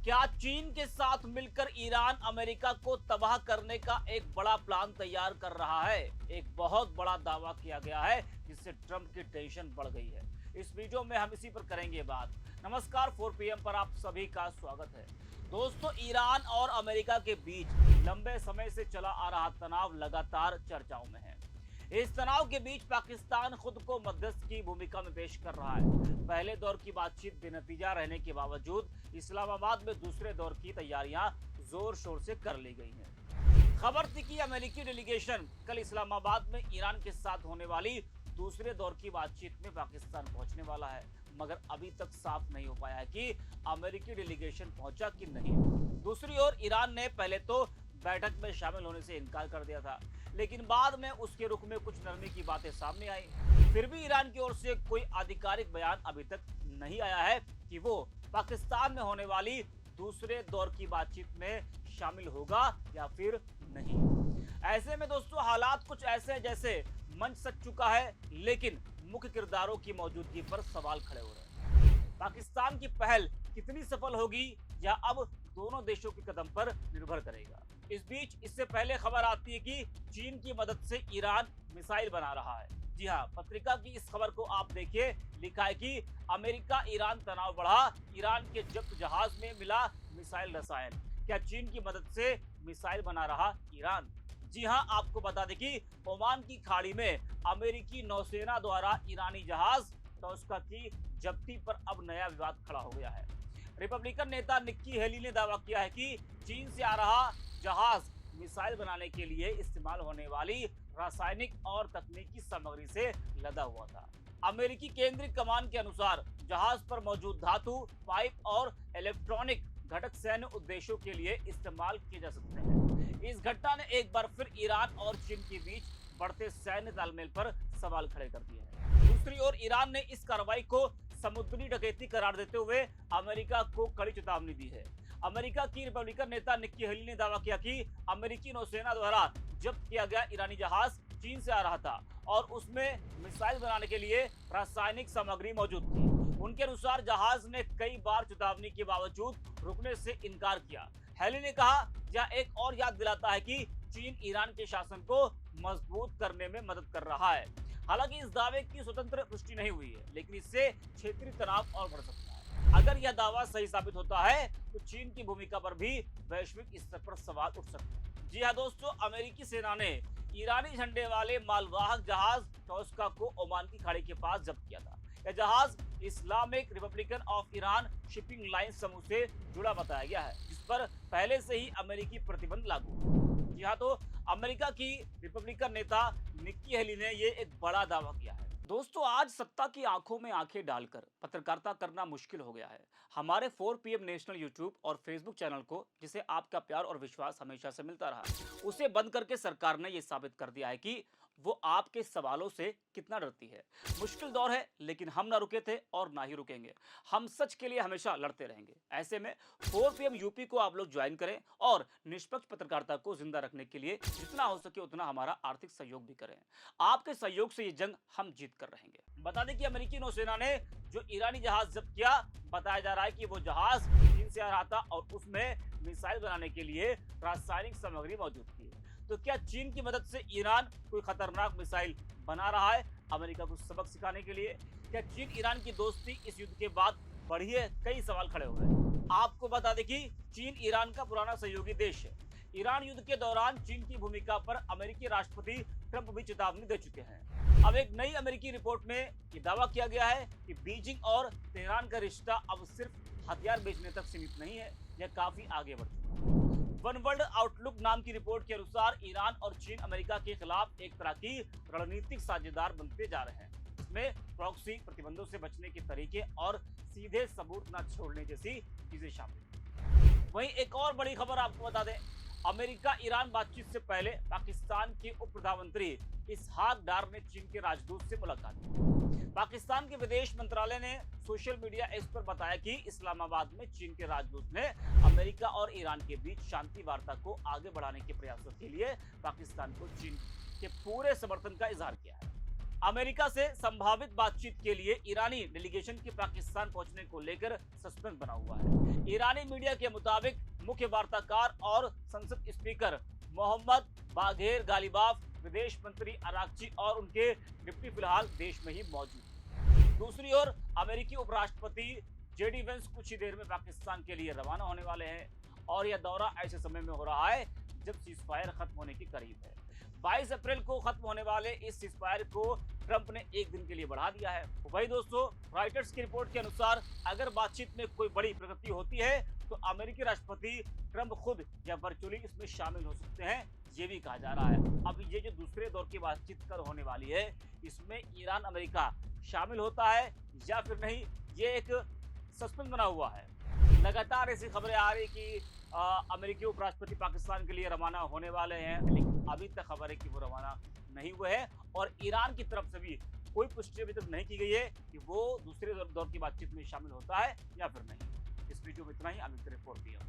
क्या चीन के साथ मिलकर ईरान अमेरिका को तबाह करने का एक बड़ा प्लान तैयार कर रहा है? एक बहुत बड़ा दावा किया गया है जिससे ट्रंप की टेंशन बढ़ गई है। इस वीडियो में हम इसी पर करेंगे बात। नमस्कार, 4 PM पर आप सभी का स्वागत है। दोस्तों, ईरान और अमेरिका के बीच लंबे समय से चला आ रहा तनाव लगातार चर्चाओं में है। इस तनाव के बीच पाकिस्तान खुद को मध्यस्थ की भूमिका में पेश कर रहा है। पहले दौर की बातचीत बेनतीजा रहने के बावजूद इस्लामाबाद में दूसरे दौर की तैयारियां जोर शोर से कर ली गई हैं। खबर थी कि अमेरिकी डेलीगेशन कल इस्लामाबाद में ईरान के साथ होने वाली दूसरे दौर की बातचीत में पाकिस्तान पहुंचने वाला है, मगर अभी तक साफ नहीं हो पाया है कि अमेरिकी डेलीगेशन पहुंचा कि नहीं। दूसरी ओर ईरान ने पहले तो बैठक में शामिल होने से इनकार कर दिया था, लेकिन बाद में उसके रुख में कुछ नरमी की बातें सामने आई। फिर भी ईरान की ओर से कोई आधिकारिक बयान अभी तक नहीं आया है कि वो पाकिस्तान में होने वाली दूसरे दौर की बातचीत में शामिल होगा या फिर नहीं। ऐसे में दोस्तों, हालात कुछ ऐसे हैं जैसे मंच सज चुका है, लेकिन मुख्य किरदारों की मौजूदगी पर सवाल खड़े हो रहे हैं। पाकिस्तान की पहल कितनी सफल होगी या अब दोनों देशों के कदम पर निर्भर करेगा। इस बीच इससे पहले खबर आती है कि चीन की मदद से ईरान मिसाइल बना रहा है। जी हाँ, पत्रिका की इस खबर को आप देखिए। लिखा है कि अमेरिका ईरान तनाव बढ़ा, ईरान के जब्त जहाज में मिला मिसाइल रसायन। क्या चीन की मदद से मिसाइल बना रहा ईरान? जी हाँ, आपको बता दें कि ओमान की खाड़ी में अमेरिकी नौसेना द्वारा ईरानी जहाज टॉस्का की जब्ती पर अब नया विवाद खड़ा हो गया है। रिपब्लिकन नेता निक्की हेली ने दावा किया है कि चीन से आ रहा जहाज मिसाइल बनाने के लिए इस्तेमाल होने वाली रासायनिक और तकनीकी सामग्री से लदा हुआ था। अमेरिकी केंद्रीय कमान के अनुसार जहाज पर मौजूद धातु, पाइप और इलेक्ट्रॉनिक घटक सैन्य उद्देश्यों के लिए इस्तेमाल किए जा सकते हैं। इस घटना ने एक बार फिर ईरान और चीन के बीच बढ़ते सैन्य तालमेल पर सवाल खड़े कर दिए हैं। दूसरी ओर ईरान ने इस कार्रवाई को समुद्री डकैती करार देते हुए अमेरिका को कड़ी चेतावनी दी है। अमेरिका की रिपब्लिकन नेता निक्की हेली ने दावा किया कि अमेरिकी नौसेना द्वारा जब्त किया गया ईरानी जहाज चीन से आ रहा था और उसमें मिसाइल बनाने के लिए रासायनिक सामग्री मौजूद थी। उनके अनुसार जहाज ने कई बार चेतावनी के बावजूद रुकने से इनकार किया। हेली ने कहा, यह एक और याद दिलाता है कि चीन ईरान के शासन को मजबूत करने में मदद कर रहा है। हालांकि इस दावे की स्वतंत्र पुष्टि नहीं हुई है, लेकिन इससे क्षेत्रीय तनाव और बढ़ सकता है। अगर यह दावा सही साबित होता है तो चीन की भूमिका पर भी वैश्विक स्तर पर सवाल उठ सकते हैं। जी हाँ दोस्तों, अमेरिकी सेना ने ईरानी झंडे वाले मालवाहक जहाज टॉस्का को ओमान की खाड़ी के पास जब्त किया था। यह जहाज Islamic Republican of Iran shipping line समूह से जुड़ा बताया गया है, जिस पर पहले से ही अमेरिकी प्रतिबंध लागू है। जी हाँ, तो अमेरिका की रिपब्लिकन नेता निक्की हेली ने ये एक बड़ा दावा किया है। दोस्तों, आज सत्ता की आंखों में आंखें डालकर पत्रकारिता करना मुश्किल हो गया है। हमारे 4 PM नेशनल यूट्यूब और फेसबुक चैनल को, जिसे आपका प्यार और विश्वास हमेशा से मिलता रहा, उसे बंद करके सरकार ने यह साबित कर दिया है कि वो आपके सवालों से कितना डरती है। मुश्किल दौर है, लेकिन हम ना रुके थे और ना ही रुकेंगे। हम सच के लिए हमेशा लड़ते रहेंगे। ऐसे में 4 PM यूपी को आप लोग ज्वाइन करें और निष्पक्ष पत्रकारिता को जिंदा रखने के लिए जितना हो सके उतना हमारा आर्थिक सहयोग भी करें। आपके सहयोग से ये जंग हम जीत कर रहेंगे। बता दें कि अमेरिकी नौसेना ने जो ईरानी जहाज जब्त किया, बताया जा रहा है कि वो जहाज चीन से आ रहा था और उसमें मिसाइल बनाने के लिए रासायनिक सामग्री मौजूद थी। तो क्या चीन की मदद से ईरान कोई खतरनाक मिसाइल बना रहा है अमेरिका को सबक सिखाने के लिए? क्या चीन ईरान की दोस्ती इस युद्ध के बाद बढ़ी है? कई सवाल खड़े हो रहे हैं। आपको बता दें कि चीन ईरान का पुराना सहयोगी देश है। ईरान युद्ध के दौरान चीन की भूमिका पर अमेरिकी राष्ट्रपति ट्रंप भी चेतावनी दे चुके हैं। अब एक नई अमेरिकी रिपोर्ट में ये दावा किया गया है कि बीजिंग और तेहरान का रिश्ता अब सिर्फ हथियार बेचने तक सीमित नहीं है, यह काफी आगे बढ़ चुका है। वन वर्ल्ड आउटलुक नाम की रिपोर्ट के अनुसार ईरान और चीन अमेरिका के खिलाफ एक तरह की रणनीतिक साझेदार बनते जा रहे हैं। इसमें प्रॉक्सी, प्रतिबंधों से बचने के तरीके और सीधे सबूत न छोड़ने जैसी चीजें शामिल हैं। वहीं एक और बड़ी खबर आपको बता दें, अमेरिका ईरान बातचीत से पहले पाकिस्तान के उप प्रधानमंत्री इसहाक डार ने चीन के राजदूत से मुलाकात की। पाकिस्तान के विदेश मंत्रालय ने सोशल मीडिया एक्स पर बताया कि इस्लामाबाद में चीन के राजदूत ने अमेरिका और ईरान के बीच शांति वार्ता को आगे बढ़ाने के प्रयासों के लिए पाकिस्तान को चीन के पूरे समर्थन का इजहार किया है। अमेरिका से संभावित बातचीत के लिए ईरानी डेलीगेशन की पाकिस्तान पहुंचने को लेकर सस्पेंस बना हुआ है। ईरानी मीडिया के मुताबिक मुख्य वार्ताकार और संसद स्पीकर मोहम्मद बाघेर गालिबाफ, विदेश मंत्री अरागची और उनके डिप्टी फिलहाल देश में ही मौजूद हैं। दूसरी ओर अमेरिकी उपराष्ट्रपति जेडी वेंस कुछ ही देर में पाकिस्तान के लिए रवाना होने वाले हैं और यह दौरा ऐसे समय में हो रहा है जब सीजफायर खत्म होने के करीब है। 22 अप्रैल को खत्म होने वाले इस सीजफायर को ट्रंप ने एक दिन के लिए बढ़ा दिया है। वही दोस्तों, रॉयटर्स की रिपोर्ट के अनुसार अगर बातचीत में कोई बड़ी प्रगति होती है तो अमेरिकी राष्ट्रपति ट्रंप खुद या वर्चुअली इसमें शामिल हो सकते हैं, ये भी कहा जा रहा है। अब ये जो दूसरे दौर की बातचीत कर होने वाली है, इसमें ईरान अमेरिका शामिल होता है या फिर नहीं, ये एक सस्पेंस बना हुआ है। लगातार ऐसी खबरें आ रही कि अमेरिकी उपराष्ट्रपति पाकिस्तान के लिए रवाना होने वाले हैं, लेकिन अभी तक खबर है कि वो रवाना नहीं हुए हैं और ईरान की तरफ से भी कोई पुष्टि अभी तक नहीं की गई है कि वो दूसरे दौर की बातचीत में शामिल होता है या फिर नहीं। इस वीडियो में इतना ही। अमित रिपोर्ट दिया।